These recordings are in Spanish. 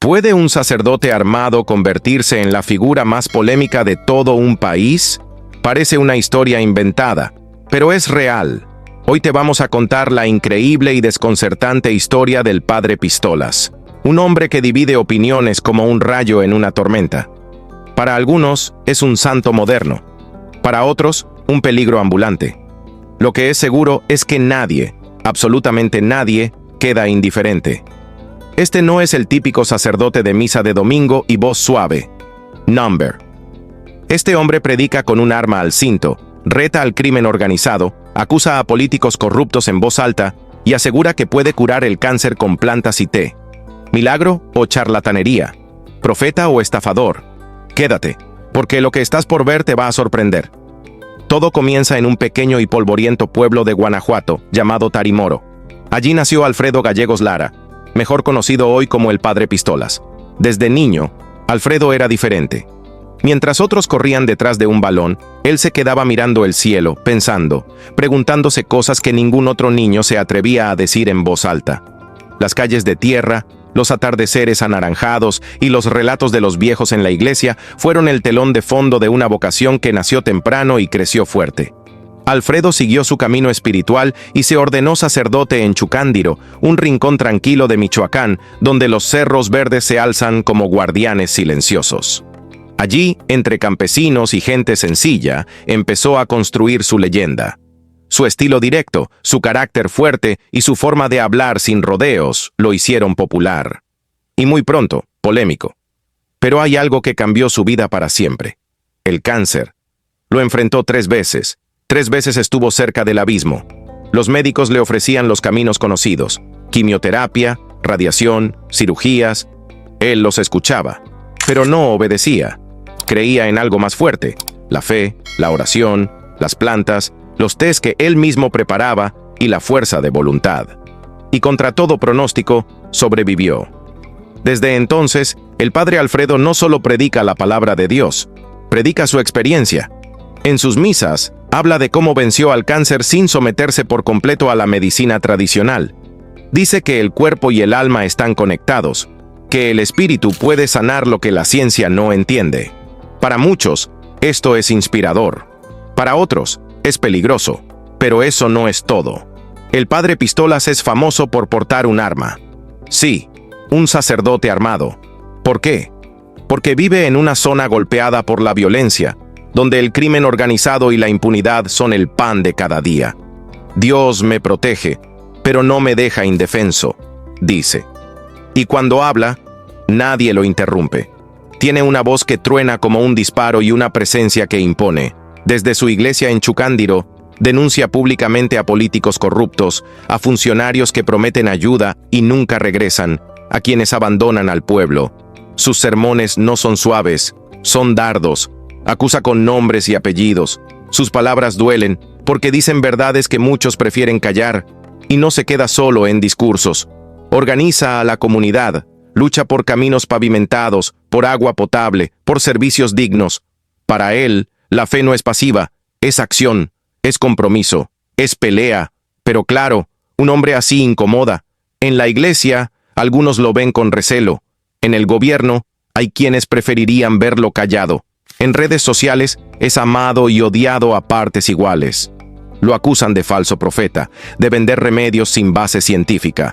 ¿Puede un sacerdote armado convertirse en la figura más polémica de todo un país? Parece una historia inventada, pero es real. Hoy te vamos a contar la increíble y desconcertante historia del Padre Pistolas, un hombre que divide opiniones como un rayo en una tormenta. Para algunos es un santo moderno, para otros un peligro ambulante. Lo que es seguro es que nadie, absolutamente nadie, queda indiferente. Este no es el típico sacerdote de misa de domingo y voz suave. Number. Este hombre predica con un arma al cinto, reta al crimen organizado, acusa a políticos corruptos en voz alta y asegura que puede curar el cáncer con plantas y té. ¿Milagro o charlatanería? ¿Profeta o estafador? Quédate, porque lo que estás por ver te va a sorprender. Todo comienza en un pequeño y polvoriento pueblo de Guanajuato, llamado Tarimoro. Allí nació Alfredo Gallegos Lara, mejor conocido hoy como el Padre Pistolas. Desde niño, Alfredo era diferente. Mientras otros corrían detrás de un balón, él se quedaba mirando el cielo, pensando, preguntándose cosas que ningún otro niño se atrevía a decir en voz alta. Las calles de tierra, los atardeceres anaranjados y los relatos de los viejos en la iglesia fueron el telón de fondo de una vocación que nació temprano y creció fuerte. Alfredo siguió su camino espiritual y se ordenó sacerdote en Chucándiro, un rincón tranquilo de Michoacán, donde los cerros verdes se alzan como guardianes silenciosos. Allí, entre campesinos y gente sencilla, empezó a construir su leyenda. Su estilo directo, su carácter fuerte y su forma de hablar sin rodeos lo hicieron popular. Y muy pronto, polémico. Pero hay algo que cambió su vida para siempre: el cáncer. Lo enfrentó 3 veces. 3 veces estuvo cerca del abismo. Los médicos le ofrecían los caminos conocidos: quimioterapia, radiación, cirugías. Él los escuchaba, pero no obedecía. Creía en algo más fuerte: la fe, la oración, las plantas, los tés que él mismo preparaba y la fuerza de voluntad. Y contra todo pronóstico, sobrevivió. Desde entonces, el Padre Alfredo no solo predica la palabra de Dios, predica su experiencia. En sus misas, habla de cómo venció al cáncer sin someterse por completo a la medicina tradicional. Dice que el cuerpo y el alma están conectados, que el espíritu puede sanar lo que la ciencia no entiende. Para muchos, esto es inspirador. Para otros, es peligroso. Pero eso no es todo. El Padre Pistolas es famoso por portar un arma. Sí, un sacerdote armado. ¿Por qué? Porque vive en una zona golpeada por la violencia, donde el crimen organizado y la impunidad son el pan de cada día. Dios me protege, pero no me deja indefenso, dice. Y cuando habla, nadie lo interrumpe. Tiene una voz que truena como un disparo y una presencia que impone. Desde su iglesia en Chucándiro, denuncia públicamente a políticos corruptos, a funcionarios que prometen ayuda y nunca regresan, a quienes abandonan al pueblo. Sus sermones no son suaves, son dardos. Acusa con nombres y apellidos. Sus palabras duelen, porque dicen verdades que muchos prefieren callar, y no se queda solo en discursos. Organiza a la comunidad, lucha por caminos pavimentados, por agua potable, por servicios dignos. Para él, la fe no es pasiva, es acción, es compromiso, es pelea. Pero claro, un hombre así incomoda. En la iglesia, algunos lo ven con recelo. En el gobierno, hay quienes preferirían verlo callado. En redes sociales, es amado y odiado a partes iguales. Lo acusan de falso profeta, de vender remedios sin base científica.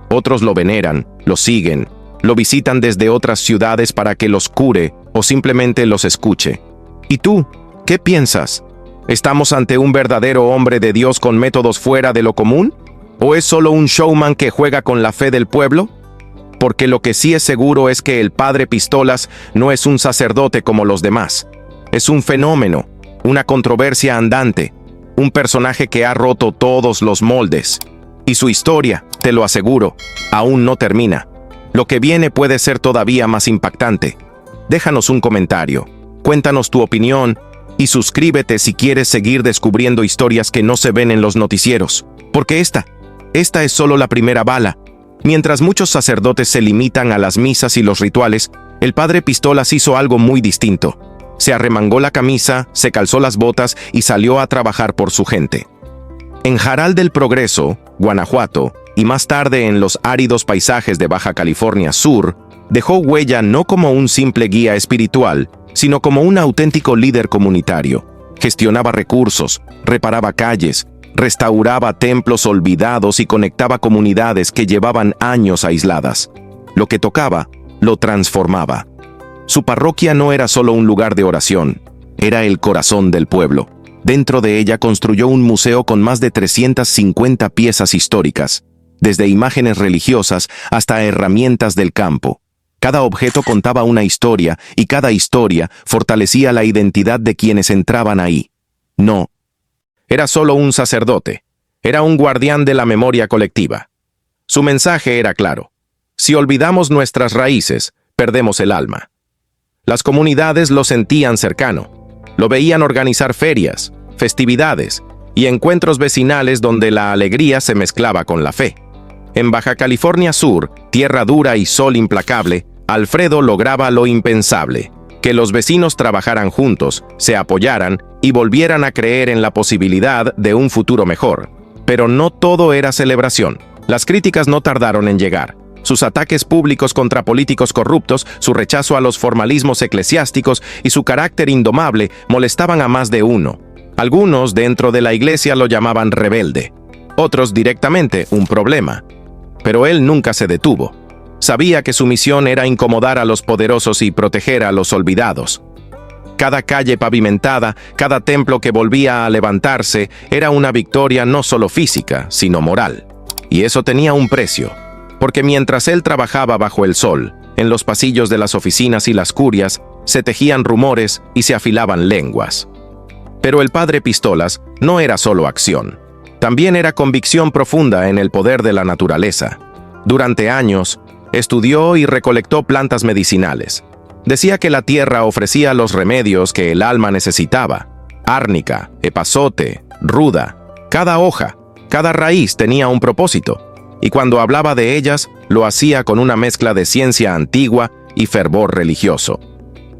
Otros lo veneran, lo siguen, lo visitan desde otras ciudades para que los cure o simplemente los escuche. ¿Y tú? ¿Qué piensas? ¿Estamos ante un verdadero hombre de Dios con métodos fuera de lo común? ¿O es solo un showman que juega con la fe del pueblo? Porque lo que sí es seguro es que el Padre Pistolas no es un sacerdote como los demás. Es un fenómeno, una controversia andante, un personaje que ha roto todos los moldes. Y su historia, te lo aseguro, aún no termina. Lo que viene puede ser todavía más impactante. Déjanos un comentario, cuéntanos tu opinión y suscríbete si quieres seguir descubriendo historias que no se ven en los noticieros. Porque esta es solo la primera bala. Mientras muchos sacerdotes se limitan a las misas y los rituales, el Padre Pistolas hizo algo muy distinto. Se arremangó la camisa, se calzó las botas y salió a trabajar por su gente. En Jaral del Progreso, Guanajuato, y más tarde en los áridos paisajes de Baja California Sur, dejó huella no como un simple guía espiritual, sino como un auténtico líder comunitario. Gestionaba recursos, reparaba calles, restauraba templos olvidados y conectaba comunidades que llevaban años aisladas. Lo que tocaba, lo transformaba. Su parroquia no era solo un lugar de oración, era el corazón del pueblo. Dentro de ella construyó un museo con más de 350 piezas históricas, desde imágenes religiosas hasta herramientas del campo. Cada objeto contaba una historia y cada historia fortalecía la identidad de quienes entraban ahí. No era solo un sacerdote, era un guardián de la memoria colectiva. Su mensaje era claro: si olvidamos nuestras raíces, perdemos el alma. Las comunidades lo sentían cercano, lo veían organizar ferias, festividades y encuentros vecinales donde la alegría se mezclaba con la fe. En Baja California Sur, tierra dura y sol implacable, Alfredo lograba lo impensable: que los vecinos trabajaran juntos, se apoyaran y volvieran a creer en la posibilidad de un futuro mejor. Pero no todo era celebración. Las críticas no tardaron en llegar. Sus ataques públicos contra políticos corruptos, su rechazo a los formalismos eclesiásticos y su carácter indomable molestaban a más de uno. Algunos dentro de la iglesia lo llamaban rebelde, otros directamente un problema. Pero él nunca se detuvo. Sabía que su misión era incomodar a los poderosos y proteger a los olvidados. Cada calle pavimentada, cada templo que volvía a levantarse, era una victoria no solo física, sino moral. Y eso tenía un precio, porque mientras él trabajaba bajo el sol, en los pasillos de las oficinas y las curias, se tejían rumores y se afilaban lenguas. Pero el padre Pistolas no era solo acción. También era convicción profunda en el poder de la naturaleza. Durante años, estudió y recolectó plantas medicinales. Decía que la tierra ofrecía los remedios que el alma necesitaba. Árnica, epazote, ruda. Cada hoja, cada raíz tenía un propósito. Y cuando hablaba de ellas, lo hacía con una mezcla de ciencia antigua y fervor religioso.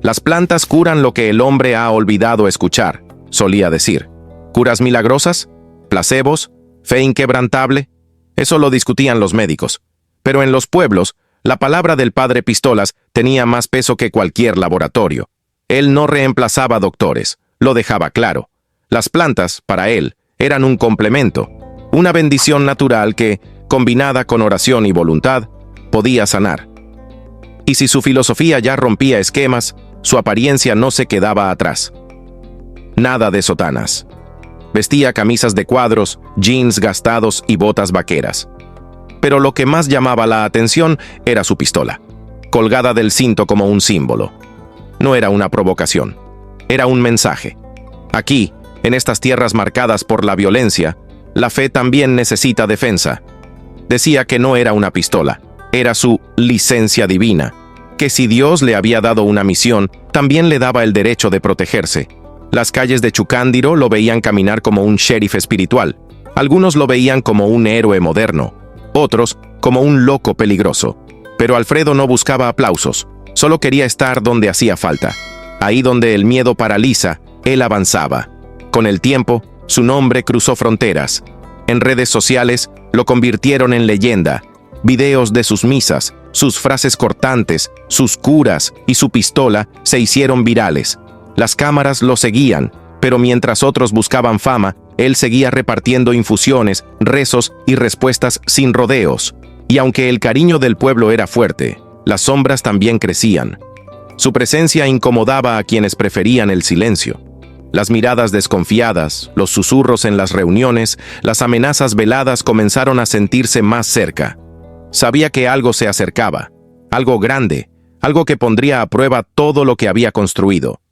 Las plantas curan lo que el hombre ha olvidado escuchar, solía decir. ¿Curas milagrosas? ¿Placebos? ¿Fe inquebrantable? Eso lo discutían los médicos. Pero en los pueblos, la palabra del padre Pistolas tenía más peso que cualquier laboratorio. Él no reemplazaba doctores, lo dejaba claro. Las plantas, para él, eran un complemento, una bendición natural que, combinada con oración y voluntad, podía sanar. Y si su filosofía ya rompía esquemas, su apariencia no se quedaba atrás. Nada de sotanas. Vestía camisas de cuadros, jeans gastados y botas vaqueras. Pero lo que más llamaba la atención era su pistola, colgada del cinto como un símbolo. No era una provocación, era un mensaje. Aquí, en estas tierras marcadas por la violencia, la fe también necesita defensa. Decía que no era una pistola, era su licencia divina, que si Dios le había dado una misión, también le daba el derecho de protegerse. Las calles de Chucándiro lo veían caminar como un sheriff espiritual. Algunos lo veían como un héroe moderno, otros como un loco peligroso. Pero Alfredo no buscaba aplausos, solo quería estar donde hacía falta. Ahí donde el miedo paraliza, él avanzaba. Con el tiempo, su nombre cruzó fronteras. En redes sociales, lo convirtieron en leyenda. Videos de sus misas, sus frases cortantes, sus curas y su pistola se hicieron virales. Las cámaras lo seguían, pero mientras otros buscaban fama, él seguía repartiendo infusiones, rezos y respuestas sin rodeos. Y aunque el cariño del pueblo era fuerte, las sombras también crecían. Su presencia incomodaba a quienes preferían el silencio. Las miradas desconfiadas, los susurros en las reuniones, las amenazas veladas comenzaron a sentirse más cerca. Sabía que algo se acercaba, algo grande, algo que pondría a prueba todo lo que había construido.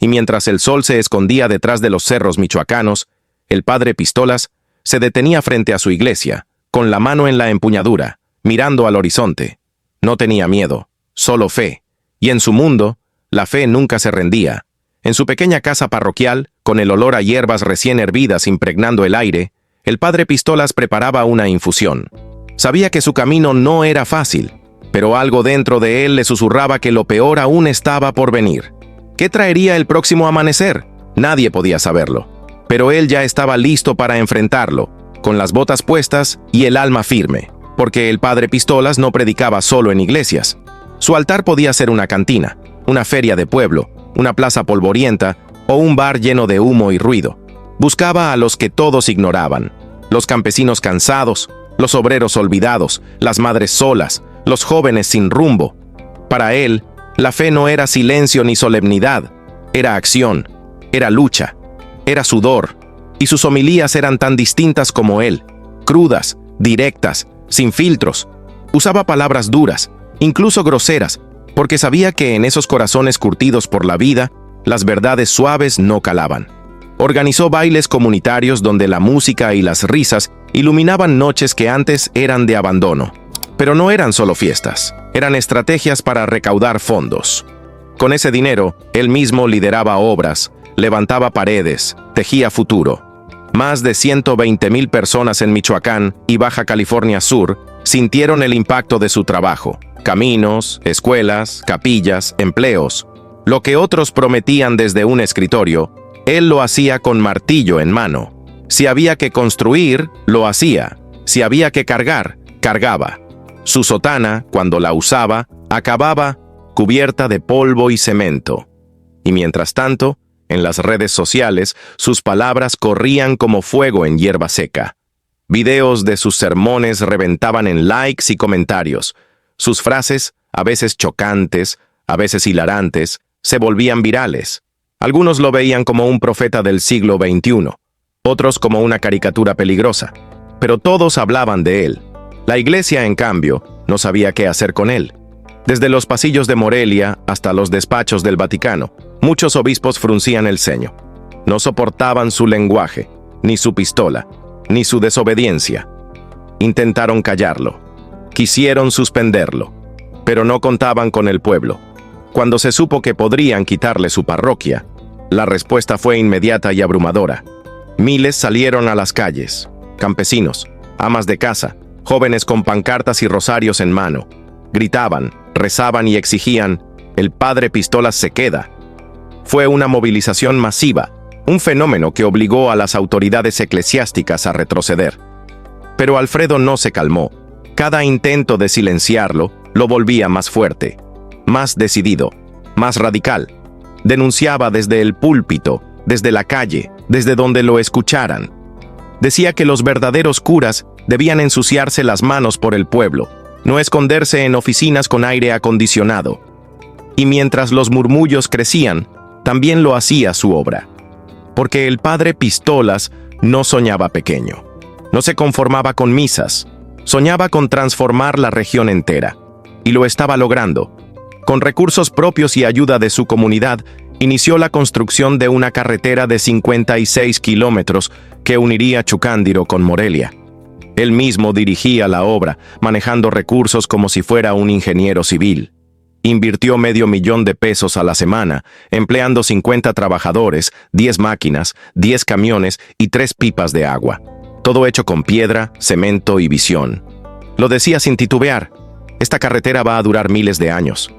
Y mientras el sol se escondía detrás de los cerros michoacanos, el padre Pistolas se detenía frente a su iglesia, con la mano en la empuñadura, mirando al horizonte. No tenía miedo, solo fe. Y en su mundo, la fe nunca se rendía. En su pequeña casa parroquial, con el olor a hierbas recién hervidas impregnando el aire, el padre Pistolas preparaba una infusión. Sabía que su camino no era fácil, pero algo dentro de él le susurraba que lo peor aún estaba por venir. ¿Qué traería el próximo amanecer? Nadie podía saberlo. Pero él ya estaba listo para enfrentarlo, con las botas puestas y el alma firme, porque el padre Pistolas no predicaba solo en iglesias. Su altar podía ser una cantina, una feria de pueblo, una plaza polvorienta o un bar lleno de humo y ruido. Buscaba a los que todos ignoraban: los campesinos cansados, los obreros olvidados, las madres solas, los jóvenes sin rumbo. Para él, la fe no era silencio ni solemnidad, era acción, era lucha, era sudor, y sus homilías eran tan distintas como él, crudas, directas, sin filtros. Usaba palabras duras, incluso groseras, porque sabía que en esos corazones curtidos por la vida, las verdades suaves no calaban. Organizó bailes comunitarios donde la música y las risas iluminaban noches que antes eran de abandono. Pero no eran solo fiestas, eran estrategias para recaudar fondos. Con ese dinero, él mismo lideraba obras, levantaba paredes, tejía futuro. Más de 120,000 personas en Michoacán y Baja California Sur sintieron el impacto de su trabajo. Caminos, escuelas, capillas, empleos. Lo que otros prometían desde un escritorio, él lo hacía con martillo en mano. Si había que construir, lo hacía. Si había que cargar, cargaba. Su sotana, cuando la usaba, acababa cubierta de polvo y cemento. Y mientras tanto, en las redes sociales, sus palabras corrían como fuego en hierba seca. Videos de sus sermones reventaban en likes y comentarios. Sus frases, a veces chocantes, a veces hilarantes, se volvían virales. Algunos lo veían como un profeta del siglo XXI, otros como una caricatura peligrosa, pero todos hablaban de él. La iglesia, en cambio, no sabía qué hacer con él. Desde los pasillos de Morelia hasta los despachos del Vaticano, muchos obispos fruncían el ceño. No soportaban su lenguaje, ni su pistola, ni su desobediencia. Intentaron callarlo. Quisieron suspenderlo, pero no contaban con el pueblo. Cuando se supo que podrían quitarle su parroquia, la respuesta fue inmediata y abrumadora. Miles salieron a las calles: campesinos, amas de casa, jóvenes con pancartas y rosarios en mano. Gritaban, rezaban y exigían: el padre Pistolas se queda. Fue una movilización masiva, un fenómeno que obligó a las autoridades eclesiásticas a retroceder. Pero Alfredo no se calmó. Cada intento de silenciarlo lo volvía más fuerte, más decidido, más radical. Denunciaba desde el púlpito, desde la calle, desde donde lo escucharan. Decía que los verdaderos curas debían ensuciarse las manos por el pueblo, no esconderse en oficinas con aire acondicionado. Y mientras los murmullos crecían, también lo hacía su obra. Porque el padre Pistolas no soñaba pequeño. No se conformaba con misas. Soñaba con transformar la región entera. Y lo estaba logrando. Con recursos propios y ayuda de su comunidad, inició la construcción de una carretera de 56 kilómetros que uniría Chucándiro con Morelia. Él mismo dirigía la obra, manejando recursos como si fuera un ingeniero civil. Invirtió $500,000 a la semana, empleando 50 trabajadores, 10 máquinas, 10 camiones y 3 pipas de agua. Todo hecho con piedra, cemento y visión. Lo decía sin titubear: esta carretera va a durar miles de años.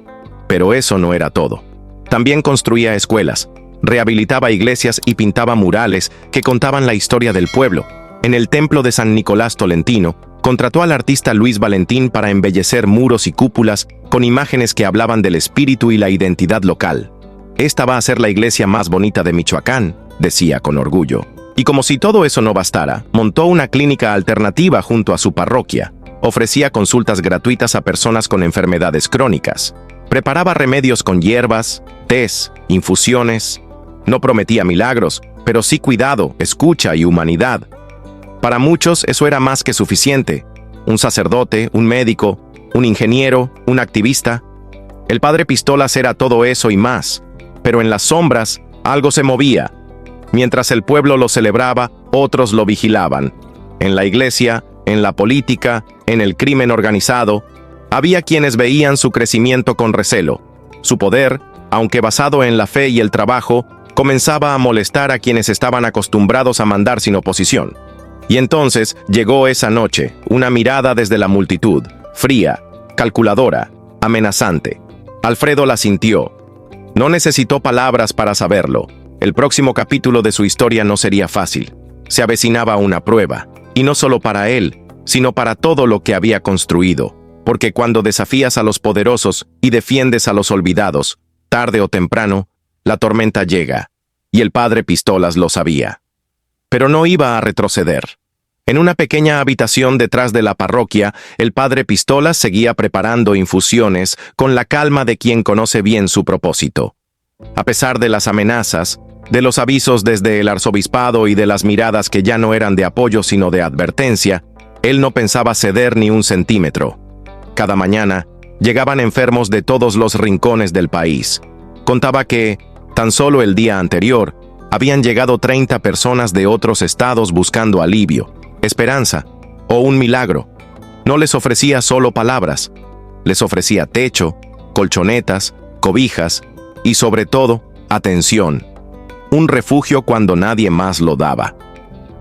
Pero eso no era todo. También construía escuelas, rehabilitaba iglesias y pintaba murales que contaban la historia del pueblo. En el templo de San Nicolás Tolentino, contrató al artista Luis Valentín para embellecer muros y cúpulas con imágenes que hablaban del espíritu y la identidad local. Esta va a ser la iglesia más bonita de Michoacán, decía con orgullo. Y como si todo eso no bastara, montó una clínica alternativa junto a su parroquia. Ofrecía consultas gratuitas a personas con enfermedades crónicas. Preparaba remedios con hierbas, tés, infusiones. No prometía milagros, pero sí cuidado, escucha y humanidad. Para muchos eso era más que suficiente. Un sacerdote, un médico, un ingeniero, un activista. El padre Pistolas era todo eso y más, pero en las sombras algo se movía. Mientras el pueblo lo celebraba, otros lo vigilaban. En la iglesia, en la política, en el crimen organizado, había quienes veían su crecimiento con recelo. Su poder, aunque basado en la fe y el trabajo, comenzaba a molestar a quienes estaban acostumbrados a mandar sin oposición. Y entonces llegó esa noche, una mirada desde la multitud, fría, calculadora, amenazante. Alfredo la sintió. No necesitó palabras para saberlo. El próximo capítulo de su historia no sería fácil. Se avecinaba una prueba, y no solo para él, sino para todo lo que había construido. porque cuando desafías a los poderosos y defiendes a los olvidados, tarde o temprano, la tormenta llega, y el padre Pistolas lo sabía. Pero no iba a retroceder. En una pequeña habitación detrás de la parroquia, el padre Pistolas seguía preparando infusiones con la calma de quien conoce bien su propósito. A pesar de las amenazas, de los avisos desde el arzobispado y de las miradas que ya no eran de apoyo sino de advertencia, él no pensaba ceder ni un centímetro. Cada mañana, llegaban enfermos de todos los rincones del país. Contaba que, tan solo el día anterior, habían llegado 30 personas de otros estados buscando alivio, esperanza o un milagro. No les ofrecía solo palabras, les ofrecía techo, colchonetas, cobijas y sobre todo, atención. Un refugio cuando nadie más lo daba.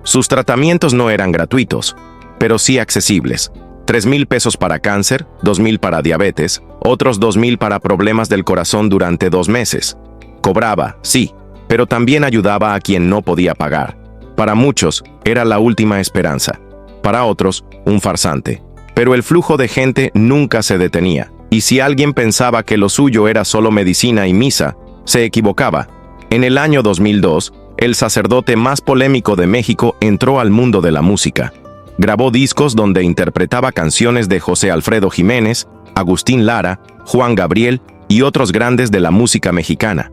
Sus tratamientos no eran gratuitos, pero sí accesibles. 3,000 pesos para cáncer, 2,000 para diabetes, otros 2,000 para problemas del corazón durante 2 meses. Cobraba, sí, pero también ayudaba a quien no podía pagar. Para muchos, era la última esperanza. Para otros, un farsante. Pero el flujo de gente nunca se detenía. Y si alguien pensaba que lo suyo era solo medicina y misa, se equivocaba. En el año 2002, el sacerdote más polémico de México entró al mundo de la música. Grabó discos donde interpretaba canciones de José Alfredo Jiménez, Agustín Lara, Juan Gabriel y otros grandes de la música mexicana.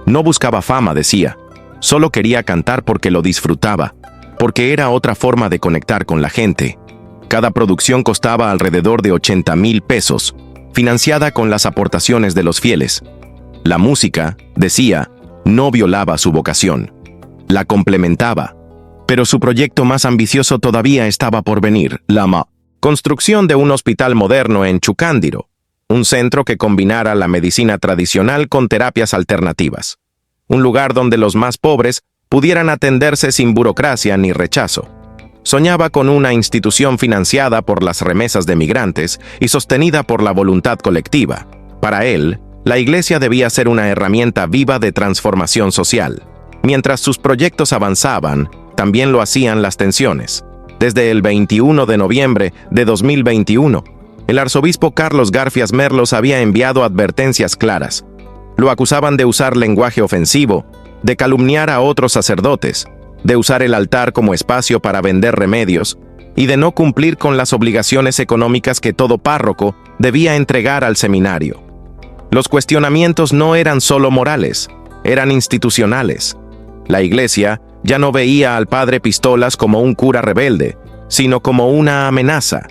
No buscaba fama, decía. Solo quería cantar porque lo disfrutaba, porque era otra forma de conectar con la gente. Cada producción costaba alrededor de 80,000 pesos, financiada con las aportaciones de los fieles. La música, decía, no violaba su vocación. La complementaba. Pero su proyecto más ambicioso todavía estaba por venir, la construcción de un hospital moderno en Chucándiro, un centro que combinara la medicina tradicional con terapias alternativas. Un lugar donde los más pobres pudieran atenderse sin burocracia ni rechazo. Soñaba con una institución financiada por las remesas de migrantes y sostenida por la voluntad colectiva. Para él, la iglesia debía ser una herramienta viva de transformación social. Mientras sus proyectos avanzaban, también lo hacían las tensiones. Desde el 21 de noviembre de 2021, el arzobispo Carlos Garfias Merlos había enviado advertencias claras. Lo acusaban de usar lenguaje ofensivo, de calumniar a otros sacerdotes, de usar el altar como espacio para vender remedios y de no cumplir con las obligaciones económicas que todo párroco debía entregar al seminario. Los cuestionamientos no eran solo morales, eran institucionales. La iglesia ya no veía al padre Pistolas como un cura rebelde, sino como una amenaza.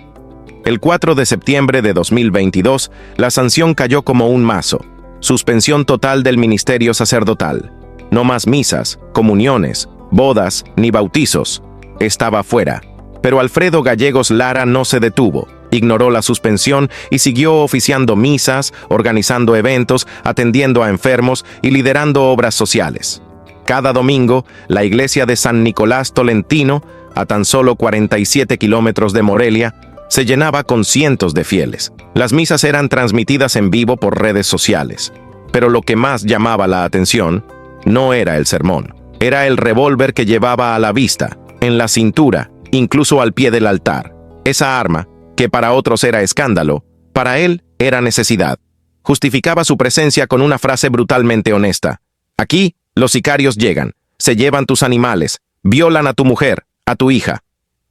El 4 de septiembre de 2022, la sanción cayó como un mazo. Suspensión total del ministerio sacerdotal. No más misas, comuniones, bodas ni bautizos. Estaba fuera. Pero Alfredo Gallegos Lara no se detuvo. Ignoró la suspensión y siguió oficiando misas, organizando eventos, atendiendo a enfermos y liderando obras sociales. Cada domingo, la iglesia de San Nicolás Tolentino, a tan solo 47 kilómetros de Morelia, se llenaba con cientos de fieles. Las misas eran transmitidas en vivo por redes sociales. Pero lo que más llamaba la atención no era el sermón. Era el revólver que llevaba a la vista, en la cintura, incluso al pie del altar. Esa arma, que para otros era escándalo, para él era necesidad. Justificaba su presencia con una frase brutalmente honesta. Aquí, los sicarios llegan, se llevan tus animales, violan a tu mujer, a tu hija.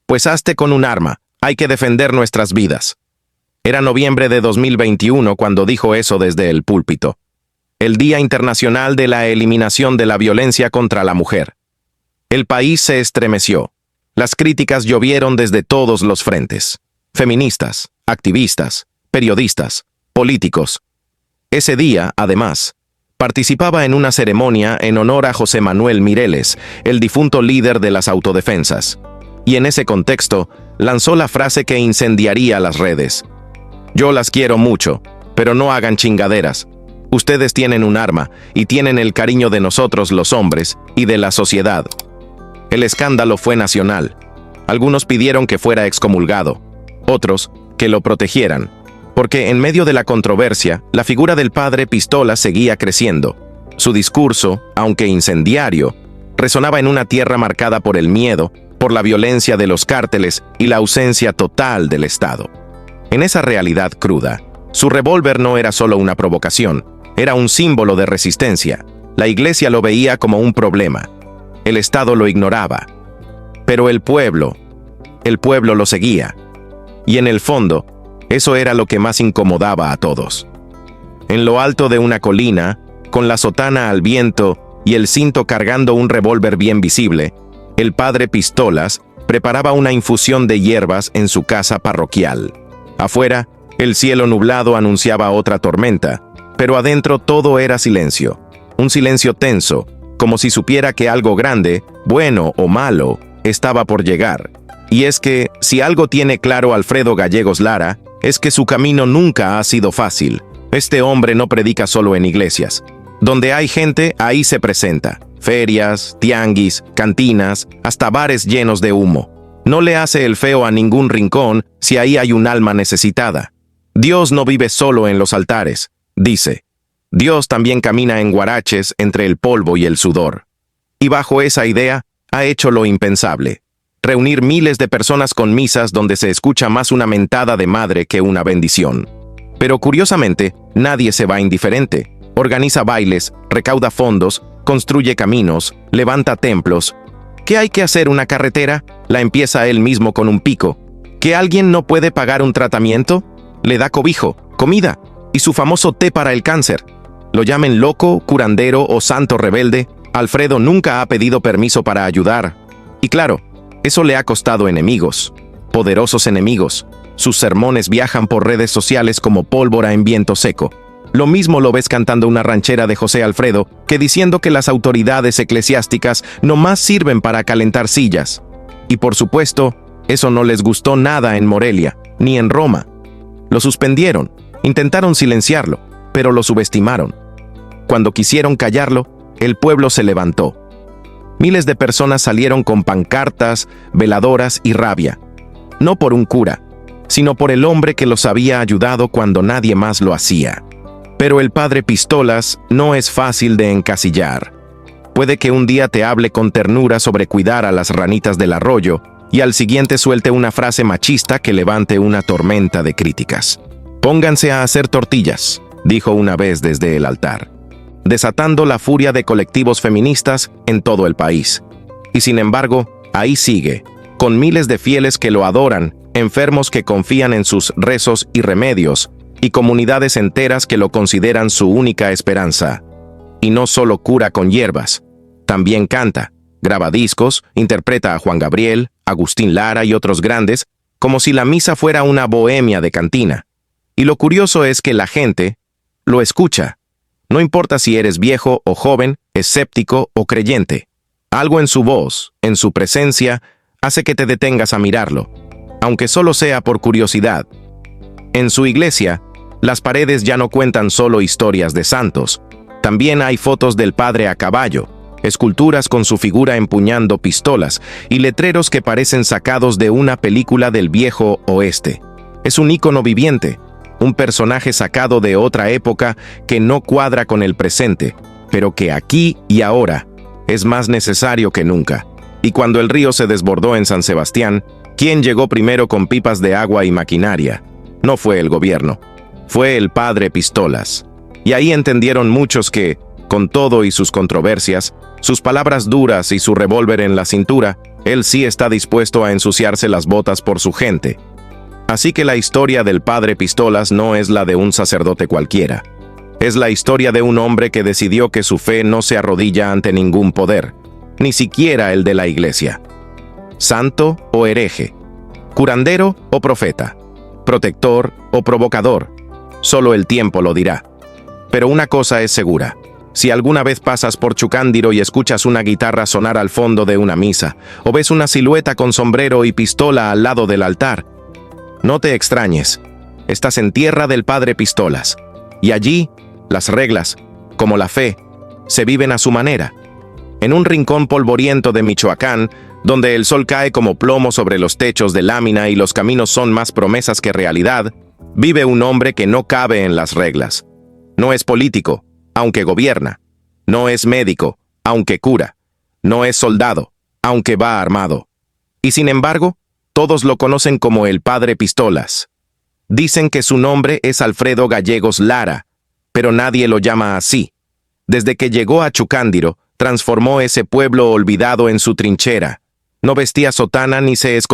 Pues hazte con un arma, hay que defender nuestras vidas. Era noviembre de 2021 cuando dijo eso desde el púlpito. El Día Internacional de la Eliminación de la Violencia contra la Mujer. El país se estremeció. Las críticas llovieron desde todos los frentes. Feministas, activistas, periodistas, políticos. Ese día, además, participaba en una ceremonia en honor a José Manuel Mireles, el difunto líder de las autodefensas. Y en ese contexto, lanzó la frase que incendiaría las redes. Yo las quiero mucho, pero no hagan chingaderas. Ustedes tienen un arma y tienen el cariño de nosotros los hombres y de la sociedad. El escándalo fue nacional. Algunos pidieron que fuera excomulgado, otros que lo protegieran, porque en medio de la controversia, la figura del padre Pistolas seguía creciendo. Su discurso, aunque incendiario, resonaba en una tierra marcada por el miedo, por la violencia de los cárteles y la ausencia total del Estado. En esa realidad cruda, su revólver no era solo una provocación, era un símbolo de resistencia. La iglesia lo veía como un problema. El Estado lo ignoraba. Pero el pueblo lo seguía. Y en el fondo, eso era lo que más incomodaba a todos. En lo alto de una colina, con la sotana al viento y el cinto cargando un revólver bien visible, el padre Pistolas preparaba una infusión de hierbas en su casa parroquial. Afuera, el cielo nublado anunciaba otra tormenta, pero adentro todo era silencio. Un silencio tenso, como si supiera que algo grande, bueno o malo, estaba por llegar. Y es que, si algo tiene claro Alfredo Gallegos Lara, es que su camino nunca ha sido fácil. Este hombre no predica solo en iglesias. Donde hay gente, ahí se presenta. Ferias, tianguis, cantinas, hasta bares llenos de humo. No le hace el feo a ningún rincón si ahí hay un alma necesitada. Dios no vive solo en los altares, dice. Dios también camina en guaraches entre el polvo y el sudor. Y bajo esa idea, ha hecho lo impensable. Reunir miles de personas con misas donde se escucha más una mentada de madre que una bendición. Pero curiosamente, nadie se va indiferente. Organiza bailes, recauda fondos, construye caminos, levanta templos. ¿Qué hay que hacer una carretera? La empieza él mismo con un pico. ¿Que alguien no puede pagar un tratamiento? Le da cobijo, comida y su famoso té para el cáncer. Lo llamen loco, curandero o santo rebelde, Alfredo nunca ha pedido permiso para ayudar. Y claro, eso le ha costado enemigos, poderosos enemigos. Sus sermones viajan por redes sociales como pólvora en viento seco. Lo mismo lo ves cantando una ranchera de José Alfredo que diciendo que las autoridades eclesiásticas nomás sirven para calentar sillas. Y por supuesto, eso no les gustó nada en Morelia, ni en Roma. Lo suspendieron, intentaron silenciarlo, pero lo subestimaron. Cuando quisieron callarlo, el pueblo se levantó. Miles de personas salieron con pancartas, veladoras y rabia. No por un cura, sino por el hombre que los había ayudado cuando nadie más lo hacía. Pero el padre Pistolas no es fácil de encasillar. Puede que un día te hable con ternura sobre cuidar a las ranitas del arroyo y al siguiente suelte una frase machista que levante una tormenta de críticas. Pónganse a hacer tortillas, dijo una vez desde el altar, desatando la furia de colectivos feministas en todo el país. Y sin embargo, ahí sigue, con miles de fieles que lo adoran, enfermos que confían en sus rezos y remedios, y comunidades enteras que lo consideran su única esperanza. Y no solo cura con hierbas, también canta, graba discos, interpreta a Juan Gabriel, Agustín Lara y otros grandes, como si la misa fuera una bohemia de cantina. Y lo curioso es que la gente lo escucha. No importa si eres viejo o joven, escéptico o creyente. Algo en su voz, en su presencia, hace que te detengas a mirarlo, aunque solo sea por curiosidad. En su iglesia, las paredes ya no cuentan solo historias de santos. También hay fotos del padre a caballo, esculturas con su figura empuñando pistolas y letreros que parecen sacados de una película del viejo oeste. Es un ícono viviente, un personaje sacado de otra época que no cuadra con el presente, pero que aquí y ahora es más necesario que nunca. Y cuando el río se desbordó en San Sebastián, ¿quién llegó primero con pipas de agua y maquinaria? No fue el gobierno, fue el padre Pistolas. Y ahí entendieron muchos que, con todo y sus controversias, sus palabras duras y su revólver en la cintura, él sí está dispuesto a ensuciarse las botas por su gente. Así que la historia del padre Pistolas no es la de un sacerdote cualquiera. Es la historia de un hombre que decidió que su fe no se arrodilla ante ningún poder, ni siquiera el de la iglesia. Santo o hereje, curandero o profeta, protector o provocador, solo el tiempo lo dirá. Pero una cosa es segura. Si alguna vez pasas por Chucándiro y escuchas una guitarra sonar al fondo de una misa, o ves una silueta con sombrero y pistola al lado del altar, no te extrañes, estás en tierra del padre Pistolas, y allí las reglas, como la fe, se viven a su manera. En un rincón polvoriento de Michoacán, donde el sol cae como plomo sobre los techos de lámina y los caminos son más promesas que realidad, vive un hombre que no cabe en las reglas. No es político, aunque gobierna. No es médico, aunque cura. No es soldado, aunque va armado. Y sin embargo, todos lo conocen como el padre Pistolas. Dicen que su nombre es Alfredo Gallegos Lara, pero nadie lo llama así. Desde que llegó a Chucándiro, transformó ese pueblo olvidado en su trinchera. No vestía sotana ni se escondía